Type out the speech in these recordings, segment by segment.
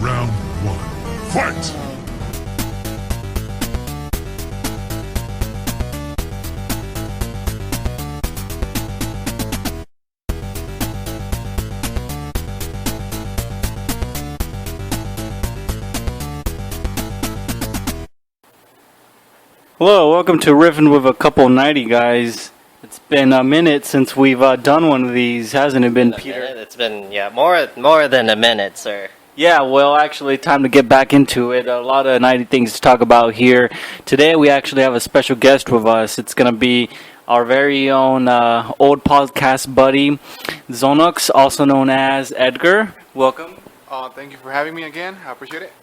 Round 1. Fight! Hello, welcome to Riffin with a couple 90 guys. It's been a minute since we've done one of these, hasn't it been, Peter? It's been, more than a minute, sir. Yeah, well, actually, time to get back into it. A lot of 90 things to talk about here. Today, we actually have a special guest with us. It's going to be our very own old podcast buddy, Zonux, also known as Edgar. Welcome. Thank you for having me again. I appreciate it.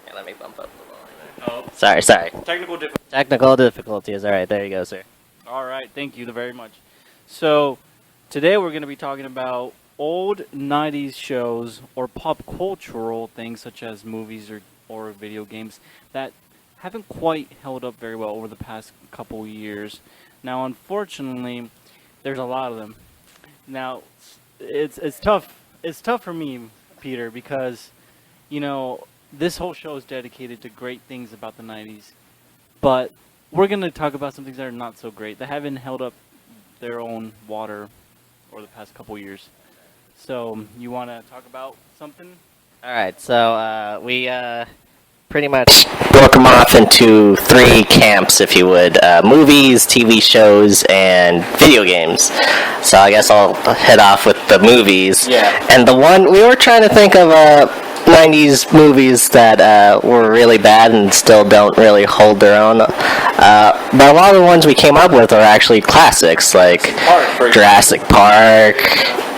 Yeah, let me bump up the volume. Oh. Sorry. Technical difficulties. All right, there you go, sir. All right, thank you very much. So, today we're going to be talking about old 90s shows or pop cultural things such as movies or video games that haven't quite held up very well over the past couple years. Now, unfortunately, there's a lot of them. Now, it's tough. It's tough for me, Peter, because, you know, this whole show is dedicated to great things about the 90s. But we're going to talk about some things that are not so great, that haven't held up their own water over the past couple years. So, you want to talk about something? All right, so we pretty much broke them off into three camps, if you would. Movies, TV shows, and video games. So I guess I'll head off with the movies. Yeah. And the one, we were trying to think of 90s movies that were really bad and still don't really hold their own. But a lot of the ones we came up with are actually classics, like Jurassic Park,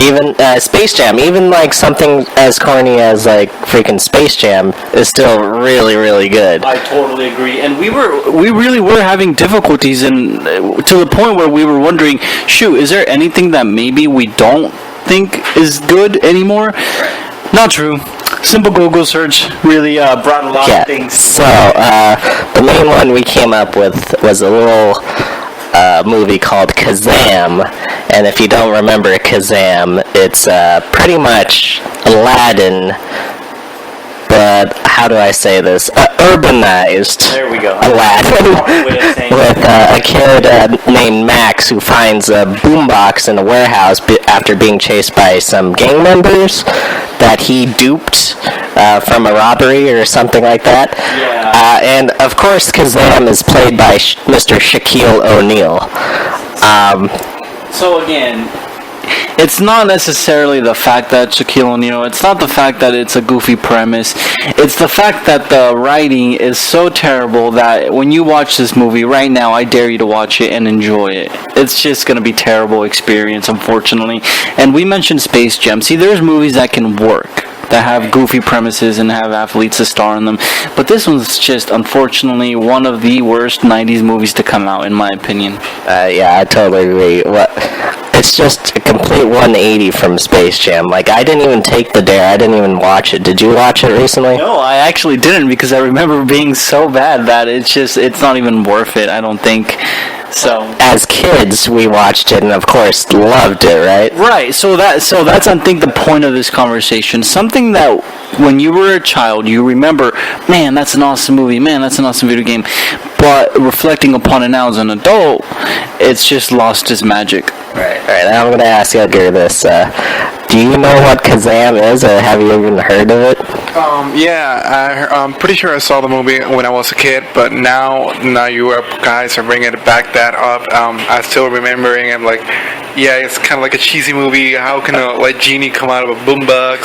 even Space Jam. Even like something as corny as like freaking Space Jam is still really, really good. I totally agree. And we really were having difficulties to the point where we were wondering, shoot, is there anything that maybe we don't think is good anymore? Not true. Simple Google search really brought a lot of things. So, the main one we came up with was a little movie called Kazam. And if you don't remember Kazam, it's pretty much Aladdin, but how do I say this? Urbanized. There we go. Aladdin with a kid named Max who finds a boombox in a warehouse after being chased by some gang members that he duped from a robbery or something like that. Yeah. And of course, Kazam is played by Mr. Shaquille O'Neal. So again, it's not necessarily the fact that Shaquille O'Neal, it's not the fact that it's a goofy premise, it's the fact that the writing is so terrible that when you watch this movie right now, I dare you to watch it and enjoy it. It's just going to be a terrible experience, unfortunately. And we mentioned Space Jam. See, there's movies that can work, that have goofy premises and have athletes to star in them. But this one's just, unfortunately, one of the worst 90s movies to come out, in my opinion. Yeah, I totally agree. It's just a complete 180 from Space Jam. Like, I didn't even take the dare. I didn't even watch it. Did you watch it recently? No, I actually didn't, because I remember being so bad that it's not even worth it, I don't think. So as kids, we watched it and of course loved it, right? Right. So that's I think the point of this conversation. Something that when you were a child you remember, man, that's an awesome movie, man, that's an awesome video game. But reflecting upon it now as an adult, it's just lost its magic. Right. All right. Now I'm gonna ask Edgar this. Do you know what Kazam is, or have you even heard of it? Yeah, I'm pretty sure I saw the movie when I was a kid, but now you guys are bringing it back that up. I still remembering it, like, yeah, it's kind of like a cheesy movie. How can a genie come out of a boombox?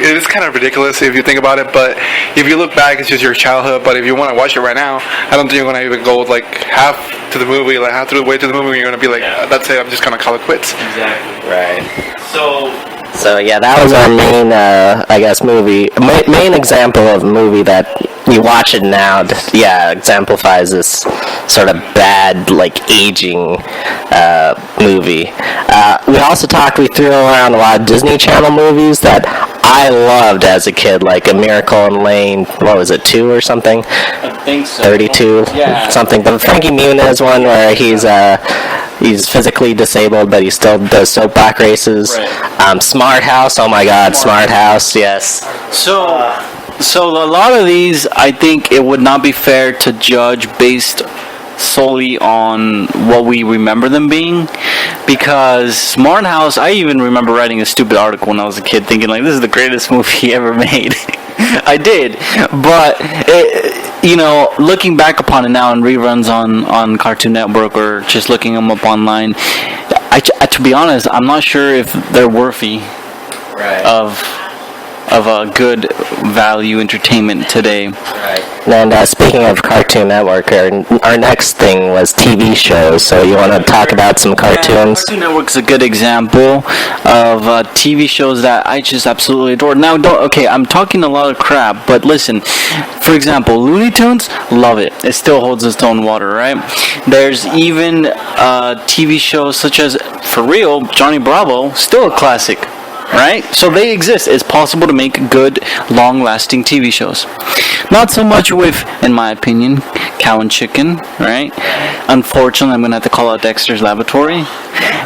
It is kind of ridiculous if you think about it, but if you look back, it's just your childhood. But if you want to watch it right now, I don't think you're gonna even go like half to the movie, like half the way to the movie. You're gonna be like, that's it. I'm just gonna call it quits. Exactly. Right. So yeah, that was our main, I guess, movie. Main example of a movie that you watch it now, exemplifies this sort of bad, aging movie. We threw around a lot of Disney Channel movies that I loved as a kid, like A Miracle in Lane, what was it, 2 or something? I think so. 32, yeah. Something. The Frankie Muniz one where he's He's physically disabled, but he still does soapbox races. Right. Smart House. Oh my God, Smart House. Yes. So a lot of these, I think it would not be fair to judge based solely on what we remember them being, because Smart House, I even remember writing a stupid article when I was a kid thinking like, this is the greatest movie ever made. I did, but looking back upon it now in reruns on Cartoon Network or just looking them up online, to be honest, I'm not sure if they're worthy of a good value entertainment today. Right. And speaking of Cartoon Network, our next thing was TV shows. So you want to talk about some cartoons? Cartoon Network's a good example of TV shows that I just absolutely adore. Now, I'm talking a lot of crap, but listen. For example, Looney Tunes, love it. It still holds its own water, right? There's even TV shows such as, for real, Johnny Bravo, still a classic. Right? So they exist. It's possible to make good, long-lasting TV shows. Not so much with, in my opinion, Cow and Chicken, right? Unfortunately, I'm going to have to call out Dexter's Laboratory.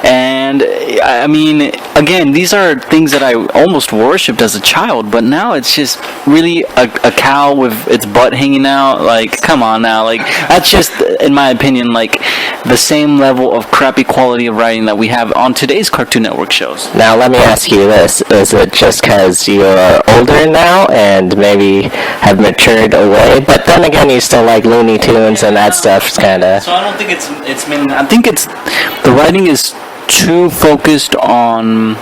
And, I mean, again, these are things that I almost worshipped as a child, but now it's just really a cow with its butt hanging out. Like, come on now. Like, that's just, in my opinion, like, the same level of crappy quality of writing that we have on today's Cartoon Network shows. Now, let me ask you this. Is it just because you're older now and maybe have matured away? But then again, you still like Looney Tunes and that stuff's kind of... So I don't think it's been... I think it's... The writing is too focused on...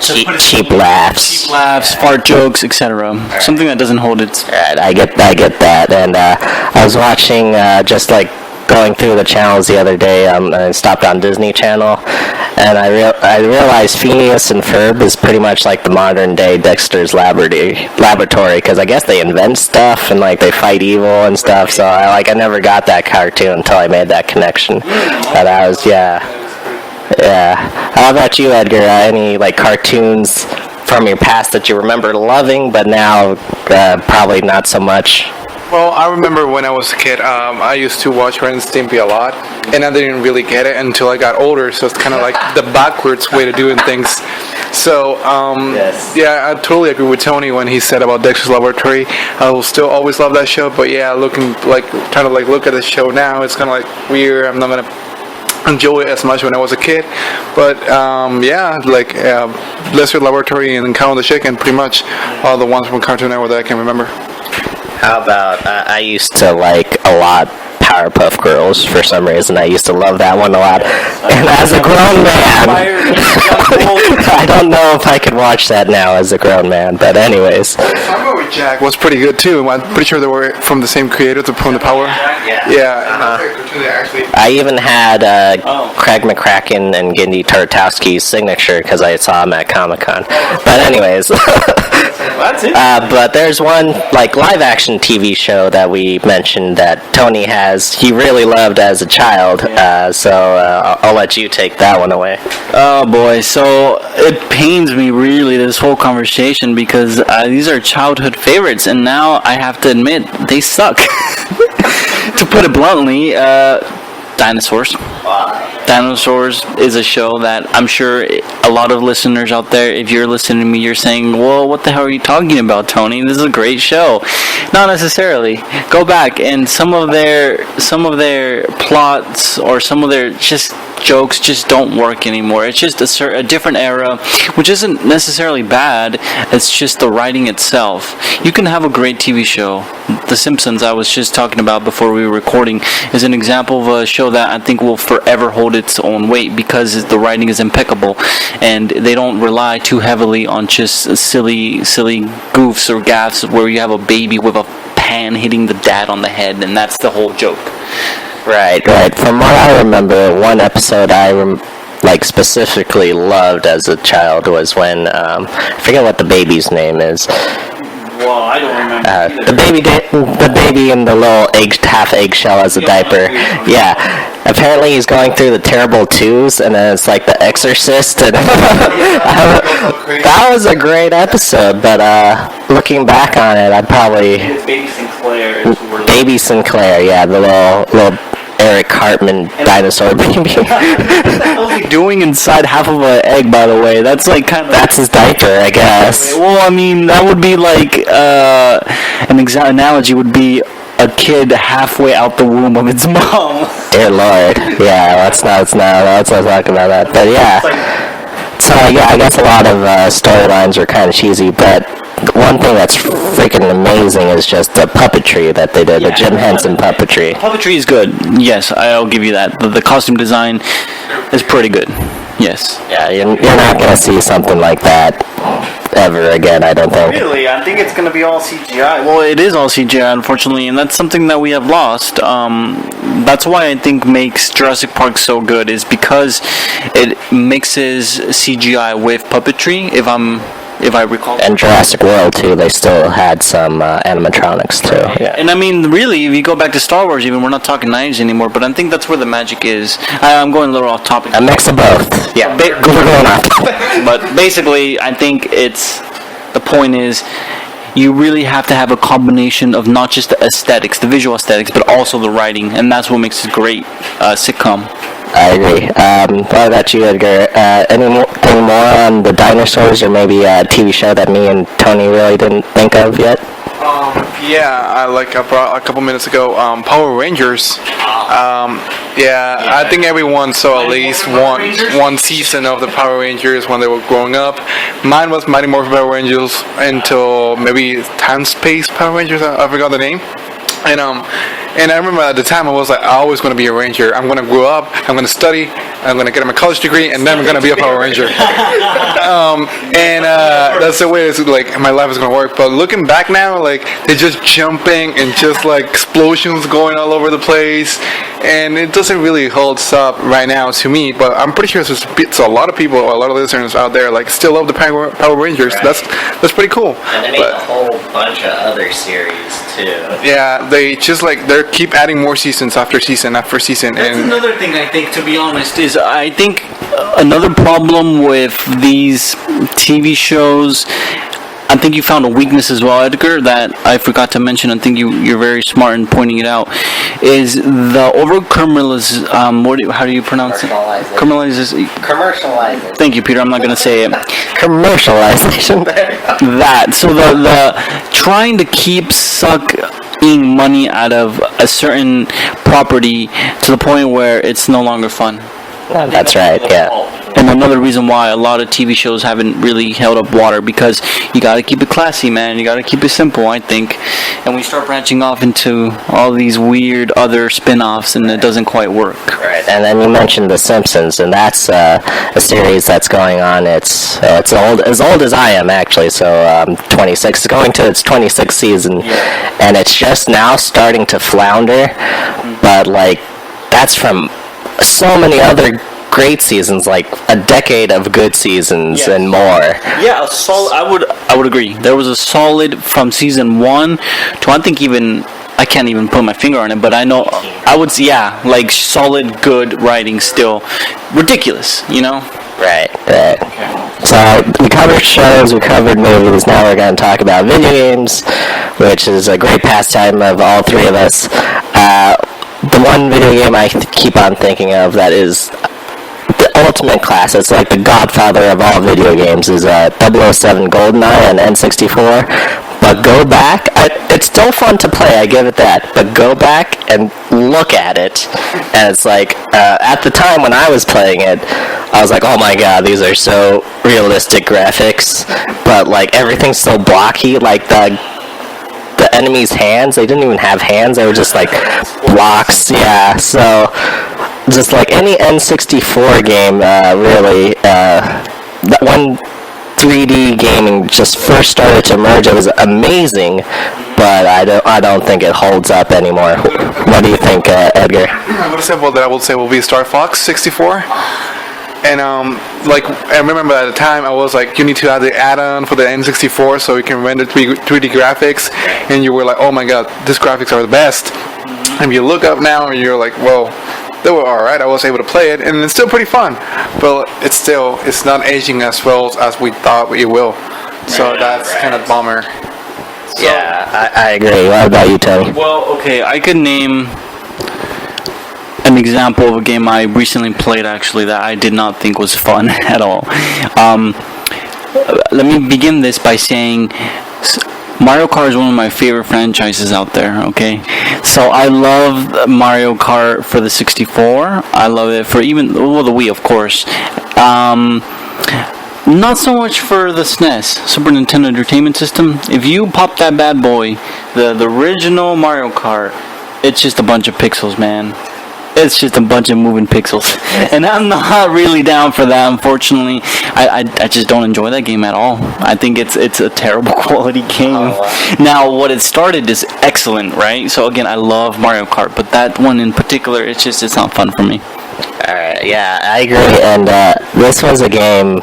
cheap laughs, fart jokes, etc. Something that doesn't hold its... Right, I get that. And I was watching just like going through the channels the other day. I stopped on Disney Channel, and I realized Phineas and Ferb is pretty much like the modern day Dexter's Laboratory, because I guess they invent stuff and like they fight evil and stuff. So I never got that cartoon until I made that connection. But I was Yeah. How about you, Edgar? Any like cartoons from your past that you remember loving, but now probably not so much? Well, I remember when I was a kid, I used to watch Ren and Stimpy a lot, and I didn't really get it until I got older, so it's kind of like the backwards way to doing things. So, yeah, I totally agree with Tony when he said about Dexter's Laboratory. I will still always love that show, but yeah, trying to look at the show now, it's kind of like weird. I'm not going to enjoy it as much when I was a kid, but Dexter's Laboratory and Cow and the Chicken, pretty much all the ones from Cartoon Network that I can remember. How about, I used to like a lot Powerpuff Girls for some reason. I used to love that one a lot. And as a grown man, I don't know if I could watch that now as a grown man, but anyways. Summer with Jack was pretty good too. I'm pretty sure they were from the same creator, from the Power. Yeah. I even had Craig McCracken and Genndy Tartakovsky's signature because I saw him at Comic-Con. But anyways. But there's one like live action TV show that we mentioned that Tony he really loved as a child, so I'll let you take that one away. Oh boy, so it pains me really, this whole conversation, because these are childhood favorites, and now I have to admit, they suck. To put it bluntly, Dinosaurs. Dinosaurs is a show that I'm sure a lot of listeners out there, if you're listening to me, you're saying, well, what the hell are you talking about, Tony? This is a great show. Not necessarily. Go back, and some of their plots or some of their just jokes just don't work anymore. It's just a different era, which isn't necessarily bad. It's just the writing itself. You can have a great TV show. The Simpsons, I was just talking about before we were recording, is an example of a show that I think will forever hold its own weight because the writing is impeccable and they don't rely too heavily on just silly goofs or gaffes where you have a baby with a pan hitting the dad on the head, and that's the whole joke. Right. From what I remember, one episode I specifically loved as a child was when I forget what the baby's name is. Well, I don't remember. The baby in the little half eggshell as a diaper. Yeah. Apparently he's going through the terrible twos, and then it's like The Exorcist. And that was a great episode, but looking back on it, I'd probably... Baby Sinclair. Baby Sinclair, yeah, the little Eric Cartman dinosaur baby. What the hell is he doing inside half of an egg, by the way? That's like kind of... That's his diaper, I guess. Well, I mean, that would be like... an exact analogy would be a kid halfway out the womb of its mom. Dear Lord. Yeah, let's not talk about that. But yeah. So yeah, I guess a lot of storylines are kind of cheesy, but one thing that's freaking amazing is just the puppetry that they did, the Jim Henson puppetry. Puppetry is good. Yes, I'll give you that. The costume design is pretty good. Yes. Yeah, you're not going to see something like that ever again, I don't think. Really? I think it's going to be all CGI. Well, it is all CGI, unfortunately, and that's something that we have lost. That's why I think makes Jurassic Park so good, is because it mixes CGI with puppetry, if I recall. And Jurassic World too, they still had some animatronics too. Yeah. And I mean, really, if you go back to Star Wars, even, we're not talking 90s anymore, but I think that's where the magic is. I'm going a little off topic. A mix of both. Yeah. But basically, I think the point is, you really have to have a combination of not just the aesthetics, the visual aesthetics, but also the writing, and that's what makes it a great sitcom. I agree. What about you, Edgar? Anything more on the dinosaurs, or maybe a TV show that me and Tony really didn't think of yet? Yeah, I brought a couple minutes ago, Power Rangers. I think everyone saw at least one season of the Power Rangers when they were growing up. Mine was Mighty Morphin Power Rangers until maybe Time Space Power Rangers. I forgot the name. And I remember at the time I was like, I always going to be a ranger. I'm going to grow up, I'm going to study, I'm going to get my college degree, and then I'm going to be a Power Ranger. That's the way it's like my life is going to work. But looking back now, like, they're just jumping and just like explosions going all over the place, and it doesn't really hold up right now to me. But I'm pretty sure there's a lot of people, a lot of listeners out there like still love the Power Rangers. Right. That's pretty cool. And they made a whole bunch of other series too. Yeah, they just like they keep adding more seasons after season after season. That's and another thing, I think, to be honest, is I think another problem with these TV shows, I think you found a weakness as well, Edgar, that I forgot to mention. I think you're very smart in pointing it out. Is the how do you pronounce it? Commercialization. Thank you, Peter. I'm not going to say it. Commercialization. That. So the trying to keep sucking money out of a certain property to the point where it's no longer fun. That's right, yeah. And another reason why a lot of TV shows haven't really held up water, because you got to keep it classy, man. You got to keep it simple, I think. And we start branching off into all these weird other spin-offs, and it doesn't quite work. Right. And then you mentioned The Simpsons, and that's a series that's going on. It's as old as I am, actually. So 26, going to its 26th season, and it's just now starting to flounder. But like, that's from so many other great seasons, like a decade of good seasons and more. Yeah, a solid. I would agree. There was a solid from season 1 to, I think, even I can't even put my finger on it, but I know I would say, like solid good writing still. Ridiculous, you know? Right. So we covered shows, we covered movies, now we're going to talk about video games, which is a great pastime of all three of us. The one video game I keep on thinking of that is the ultimate class, it's like the godfather of all video games, is 007 GoldenEye and N64. But go back, it's still fun to play, I give it that, but go back and look at it, and it's like, at the time when I was playing it, I was like, oh my god, these are so realistic graphics, but like everything's so blocky, like the enemy's hands, they didn't even have hands, they were just like blocks. So just like any N64 game, really, that one 3D gaming just first started to emerge. It was amazing, but I don't think it holds up anymore. What do you think, Edgar? What example that I would say will be Star Fox 64. And like I remember at the time I was like, you need to add the add-on for the N64 so you can render 3D graphics, and you were like, oh my god, these graphics are the best. And you look up now and you're like, well, they were alright. I was able to play it, and it's still pretty fun, but it's not aging as well as we thought it will. So that's kind of bummer. So, yeah, I agree. What about you, Tony? Well, okay, I could name an example of a game I recently played actually that I did not think was fun at all. Let me begin this by saying Mario Kart is one of my favorite franchises out there, okay? So I love Mario Kart for the 64. I love it for the Wii, of course. Not so much for the SNES, Super Nintendo Entertainment System. If you pop that bad boy, the original Mario Kart, it's just a bunch of pixels, man. It's just a bunch of moving pixels. And I'm not really down for that, unfortunately. I just don't enjoy that game at all. I think it's a terrible quality game. Oh, wow. Now, what it started is excellent, right? So, again, I love Mario Kart, but that one in particular, it's not fun for me. Alright, yeah, I agree. And this was a game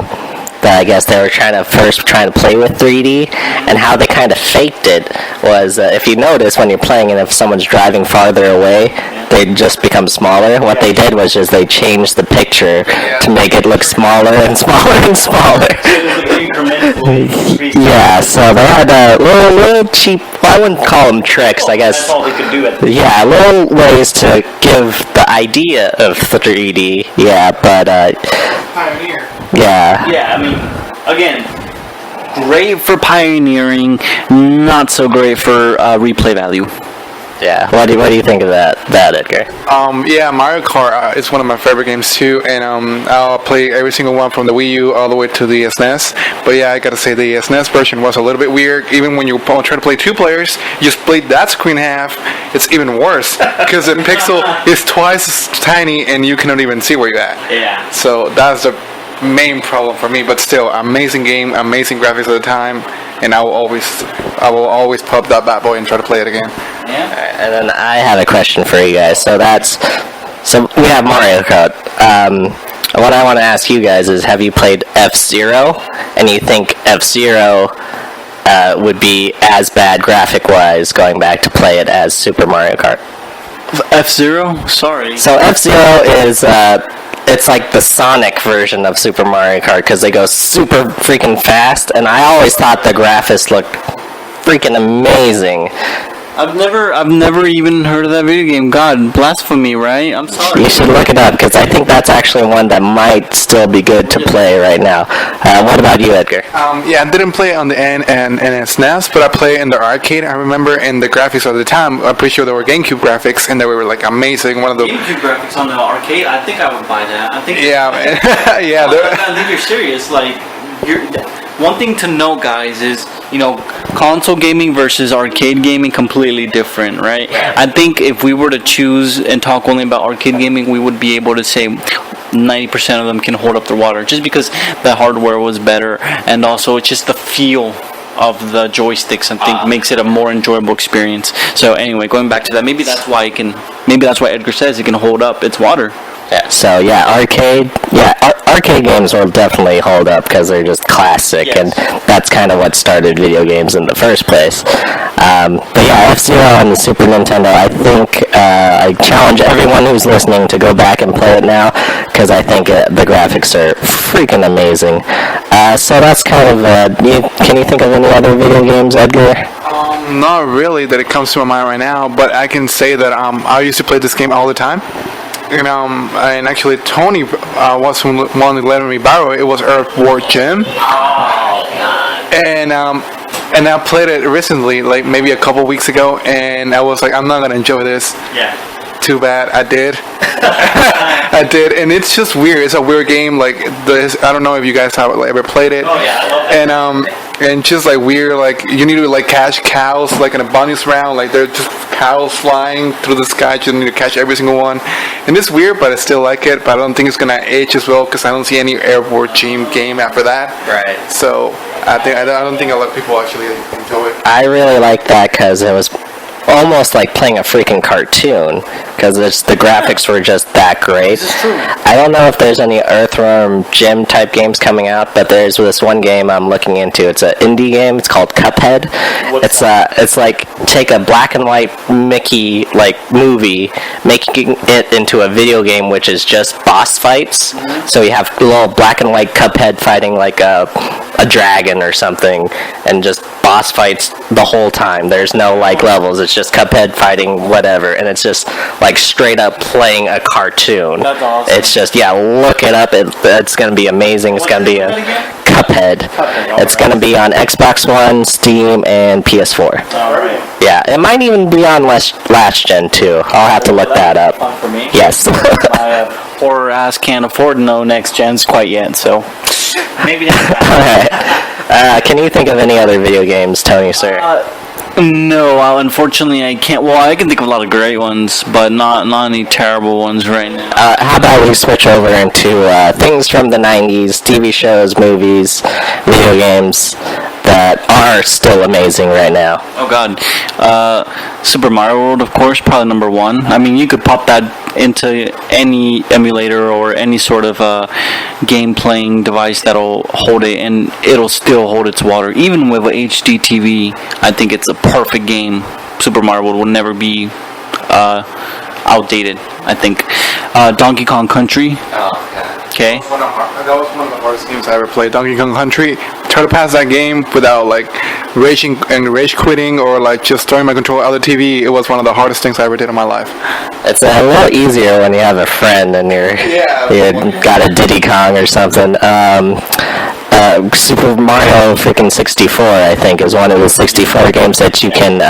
that I guess they were trying to play with 3D, and how they kind of faked it was, if you notice when you're playing and if someone's driving farther away, they just become smaller. What they did was just they changed the picture to make it look smaller and smaller and smaller. Yeah, so they had little cheap, well, I wouldn't call them tricks, I guess. That's all they could do at Yeah, little ways to give the idea of 3D. Yeah, but Pioneer. yeah. Yeah, I mean, again, great for pioneering, not so great for replay value. Yeah. What do you think of that, Edgar? Yeah, Mario Kart is one of my favorite games too, and I'll play every single one from the Wii U all the way to the SNES. But yeah, I gotta say the SNES version was a little bit weird. Even when you try to play 2 players, you split that screen in half. It's even worse because the pixel is twice as tiny, and you cannot even see where you're at. Yeah. So that's the main problem for me. But still, amazing game, amazing graphics at the time, and I will always pop that bad boy and try to play it again. Yeah. And then I have a question for you guys. So we have Mario Kart. What I want to ask you guys is, have you played F-Zero? And you think F-Zero would be as bad graphic-wise going back to play it as Super Mario Kart? F-Zero? Sorry. So F-Zero is it's like the Sonic version of Super Mario Kart because they go super freaking fast, and I always thought the graphics looked freaking amazing. I've never even heard of that video game. God, blasphemy, right? I'm sorry. You should look it up because I think that's actually one that might still be good to play right now. What about you, Edgar? Yeah, I didn't play it on the N and SNES, but I played in the arcade. I remember, in the graphics at the time, I'm pretty sure they were GameCube graphics, and they were like amazing. One of the GameCube graphics on the arcade. I think I would buy that. I think. Yeah, yeah. I think you're serious. Like, one thing to note, guys, is, console gaming versus arcade gaming completely different, right? I think if we were to choose and talk only about arcade gaming, we would be able to say 90% of them can hold up their water, just because the hardware was better, and also it's just the feel of the joysticks, I think, makes it a more enjoyable experience. So anyway, going back to that, maybe that's why Edgar says it can hold up its water. Yeah. So arcade games will definitely hold up because they're just classic, yes. And that's kind of what started video games in the first place. But yeah, F-Zero on the Super Nintendo, I think I challenge everyone who's listening to go back and play it now because I think the graphics are freaking amazing. So that's kind of. Can you think of any other video games, Edgar? Not really that it comes to my mind right now, but I can say that I used to play this game all the time. And actually Tony was one that let me borrow it. It was Earth War Gym. Oh, God. And I played it recently, like maybe a couple weeks ago, and I was like, I'm not gonna enjoy this. Yeah. Too bad. I did. I did, and it's just weird. It's a weird game. Like this, I don't know if you guys have ever played it. Oh yeah, I love it. And just like weird, like you need to like catch cows like in a bunny's round. Like they're just cows flying through the sky. You need to catch every single one. And it's weird, but I still like it. But I don't think it's gonna age as well because I don't see any airport team game after that. Right. So I don't think a lot of people actually enjoy it. I really like that because it was almost like playing a freaking cartoon because the graphics were just that great. This is true. I don't know if there's any Earthworm Jim type games coming out, but there's this one game I'm looking into. It's an indie game. It's called Cuphead. It's like take a black and white Mickey like movie, making it into a video game, which is just boss fights. Mm-hmm. So you have little black and white Cuphead fighting like a dragon or something, and just boss fights the whole time. There's no like levels. It's just Cuphead fighting whatever, and it's just like straight up playing a cartoon. That's awesome. It's just look it up. It's gonna be amazing. It's gonna be a Cuphead. It's gonna be on Xbox One, Steam, and PS4. Alright. Yeah, it might even be on last gen too. I'll have to look that up. Fun for me. Yes. My poor ass can't afford no next gens quite yet, so maybe next time. Alright. Can you think of any other video games, Tony, sir? No, unfortunately I can't. Well, I can think of a lot of great ones, but not any terrible ones right now. How about we switch over into things from the 90s, TV shows, movies, video games that are still amazing right now? Oh god. Super Mario World, of course, probably number one. I mean, you could pop that into any emulator or any sort of game playing device that'll hold it, and it'll still hold its water. Even with a HD TV, I think it's a perfect game. Super Mario World will never be outdated, I think. Donkey Kong Country. Oh, God. Okay. That was one of the hardest games I ever played. Donkey Kong Country. Try to pass that game without like rage quitting or like just throwing my controller out of the TV. It was one of the hardest things I ever did in my life. It's a little easier when you have a friend and you got a Diddy Kong or something. Super Mario freaking 64, I think, is one of the 64 games that you can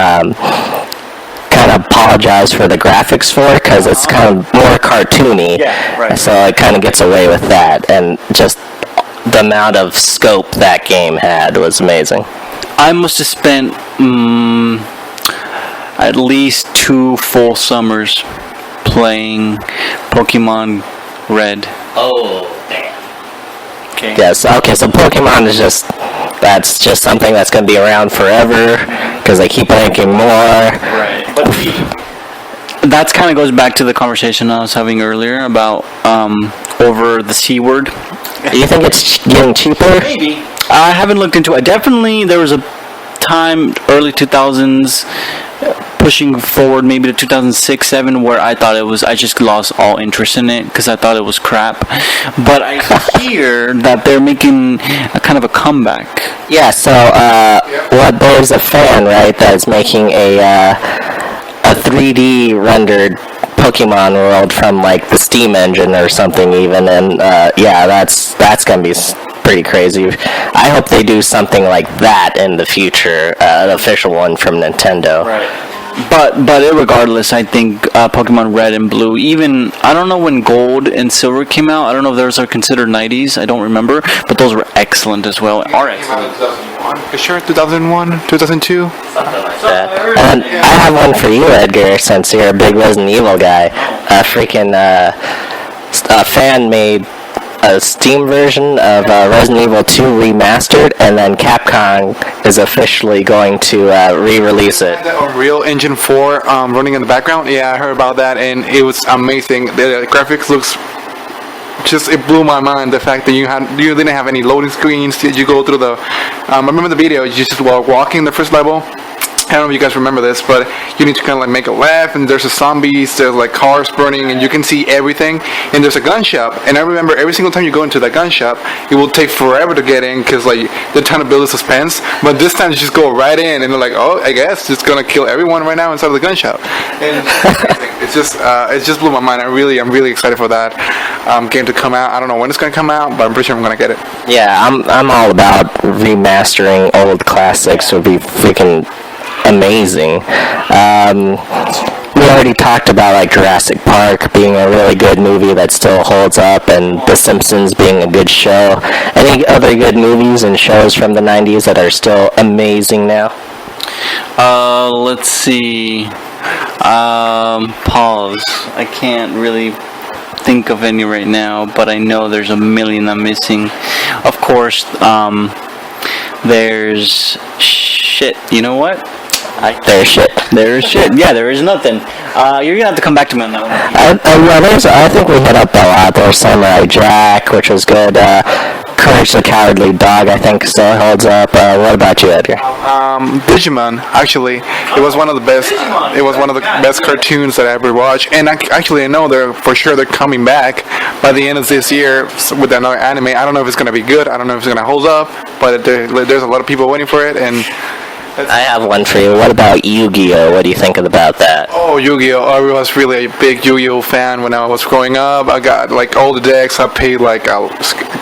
kind of apologize for the graphics for, because it's kind of more cartoony. Yeah, right. So it kind of gets away with that, and just the amount of scope that game had was amazing. I must have spent at least 2 full summers playing Pokemon Red. Oh, damn. Okay. Yes, okay, so Pokemon is that's just something that's going to be around forever, because they keep making more. Right. But that kind of goes back to the conversation I was having earlier about over the C word. You think it's getting cheaper? Maybe. I haven't looked into it. Definitely, there was a time, early 2000s, pushing forward maybe to 2006-07, where I thought I just lost all interest in it because I thought it was crap. But I hear that they're making a kind of a comeback. Yeah, so there's a fan, right, that's making a 3D rendered Pokemon world from like the Steam engine or something even, and that's gonna be pretty crazy. I hope they do something like that in the future, an official one from Nintendo. Right. But regardless, I think Pokemon Red and Blue, even, I don't know when Gold and Silver came out, I don't know if those are considered 90s, I don't remember, but those were excellent as well, are excellent. 2001. Sure, 2001, 2002. Something like that. And I have one for you, Edgar, since you're a big Resident Evil guy. A fan made a Steam version of Resident Evil 2 remastered, and then Capcom is officially going to re-release it. Unreal Engine 4 running in the background. Yeah, I heard about that, and it was amazing. The graphics looks it blew my mind. The fact that you didn't have any loading screens. You go through the. I remember the video. You just walking the first level. I don't know if you guys remember this, but you need to kind of like make a left, and there's a zombies, there's like cars burning, and you can see everything. And there's a gun shop, and I remember every single time you go into that gun shop, it will take forever to get in because like they're trying to build a suspense. But this time you just go right in, and they're like, oh, I guess it's gonna kill everyone right now inside of the gun shop. And it just blew my mind. I'm really excited for that game to come out. I don't know when it's gonna come out, but I'm pretty sure I'm gonna get it. Yeah, I'm all about remastering old classics. Would be freaking amazing. We already talked about like Jurassic Park being a really good movie that still holds up, and The Simpsons being a good show. Any other good movies and shows from the 90s that are still amazing now? Let's see. Pause. I can't really think of any right now, but I know there's a million I'm missing. Of course, there's shit. You know what? There's shit. There's shit. Yeah, there is nothing. You're gonna have to come back to me on that one. I think we hit up a lot. There's Samurai Jack, which was good. Courage the Cowardly Dog, I think, still holds up. What about you, Edgar? Digimon, actually, it was one of the best. It was one of the best cartoons that I ever watched. And actually, I know they're coming back by the end of this year with another anime. I don't know if it's gonna be good. I don't know if it's gonna hold up, but there's a lot of people waiting for it, and I have one for you. What about Yu-Gi-Oh? What do you think about that? Oh, Yu-Gi-Oh! I was really a big Yu-Gi-Oh fan when I was growing up. I got like all the decks. I paid like a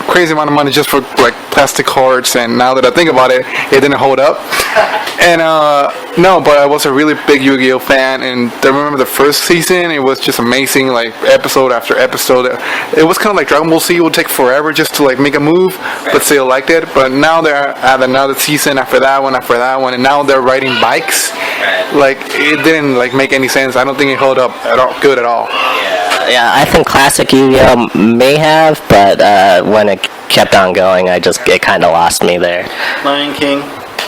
crazy amount of money just for like plastic cards, and now that I think about it, it didn't hold up. And no, but I was a really big Yu-Gi-Oh fan, and I remember the first season. It was just amazing, like episode after episode. It was kind of like Dragon Ball Z. It would take forever just to like make a move, but still liked it. But now they're at another season after that one, and now they're riding bikes. Like it didn't like make any sense. I don't think it held up at all, good at all. Yeah, I think classic Yu-Gi-Oh may have, but when it kept on going, it kind of lost me there. Lion King.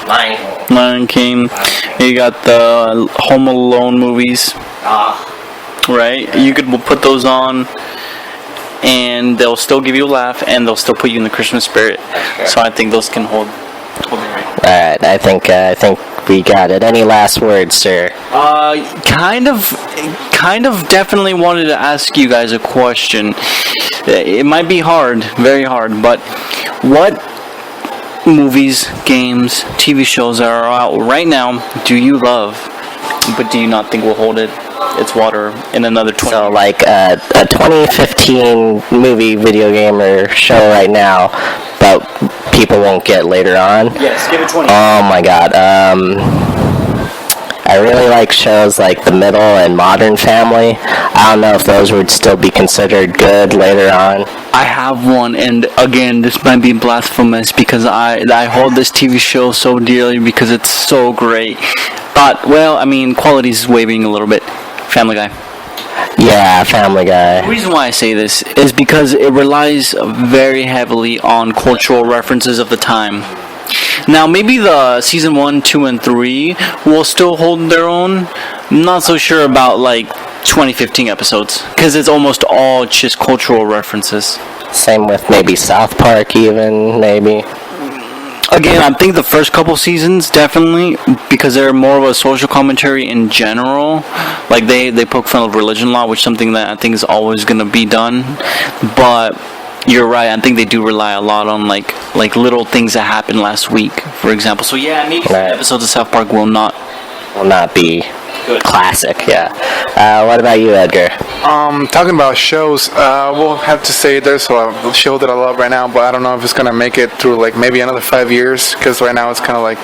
Lion King. You got the Home Alone movies. Right? You could put those on, and they'll still give you a laugh, and they'll still put you in the Christmas spirit. So I think those can hold it right. All right, I think we got it. Any last words, sir? Kind of definitely wanted to ask you guys a question. It might be hard, very hard, but what movies, games, TV shows that are out right now do you love, but do you not think will hold its water in another 20 So, like a 2015 movie, video game, or show right now, but people won't get later on? Yes, give it 20. Oh my god. I really like shows like The Middle and Modern Family. I don't know if those would still be considered good later on. I have one, and again, this might be blasphemous because I hold this TV show so dearly because it's so great. But, well, I mean, quality is wavering a little bit. Family Guy. Yeah, Family Guy. The reason why I say this is because it relies very heavily on cultural references of the time. Now, maybe the season 1, 2, and 3 will still hold their own. I'm not so sure about, like, 2015 episodes, because it's almost all just cultural references. Same with maybe South Park even, maybe. Again, I think the first couple seasons, definitely, because they're more of a social commentary in general. Like, they poke fun of religion law, which is something that I think is always going to be done. But you're right, I think they do rely a lot on, like little things that happened last week, for example. So, yeah, maybe some episodes of South Park will not be good. Classic, yeah. What about you, Edgar? Talking about shows, we'll have to say there's a show that I love right now, but I don't know if it's gonna make it through like maybe another 5 years, because right now it's kind of like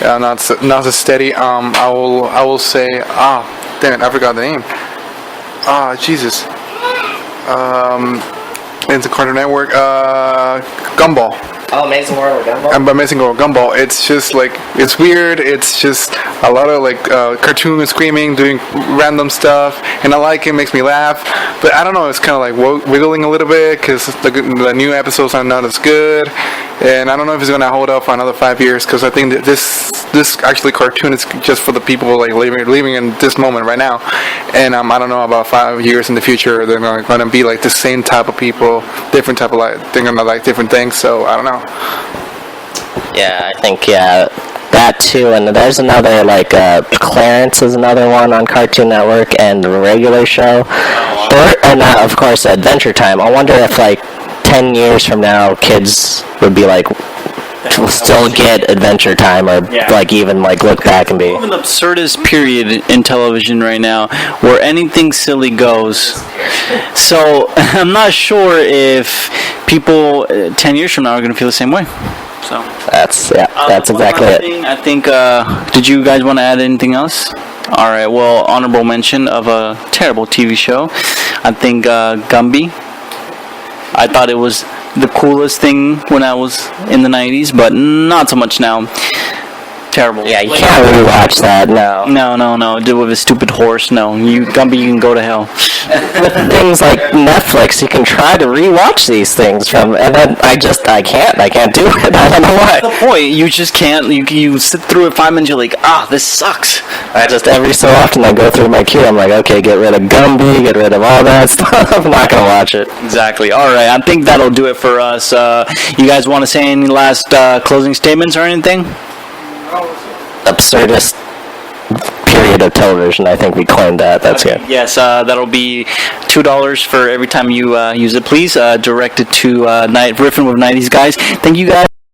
not so steady. I will say, damn it, I forgot the name. Jesus. It's a Cartoon Network. Gumball. Oh, Amazing World of Gumball? Amazing World of Gumball. It's just like, it's weird. It's just a lot of like cartoons screaming, doing random stuff, and I like it. Makes me laugh. But I don't know. It's kind of like wiggling a little bit because the new episodes are not as good, and I don't know if it's gonna hold up for another 5 years because I think that this actually cartoon is just for the people like living in this moment right now, and I don't know about 5 years in the future they're gonna be like the same type of people, different type of they're gonna like different things. So I don't know. Yeah, I think that too, and there's another like Clarence is another one on Cartoon Network, and the regular show, and of course Adventure Time. I wonder if like 10 years from now kids would be like will still get Adventure Time, or like even like look back and be an absurdist period in television right now where anything silly goes. So I'm not sure if people 10 years from now are going to feel the same way. So that's exactly it. I think did you guys want to add anything else? All right, well, honorable mention of a terrible TV show. I think Gumby. I thought it was the coolest thing when I was in the 90s, but not so much now. Terrible. Yeah, you can't really watch that, no. No. Do with a stupid horse, no. Gumby, you can go to hell. With things like Netflix, you can try to rewatch these things and then I can't do it. I don't know why. That's the point. You just can't. You sit through it 5 minutes, you're like, this sucks. I just, every so often I go through my queue, I'm like, okay, get rid of Gumby, get rid of all that stuff. I'm not going to watch it. Exactly. All right, I think that'll do it for us. You guys want to say any last closing statements or anything? Absurdist period of television. I think we coined that. That's good. Yes, that'll be $2 for every time you use it. Please direct it to Riffin with 90's guys. Thank you guys.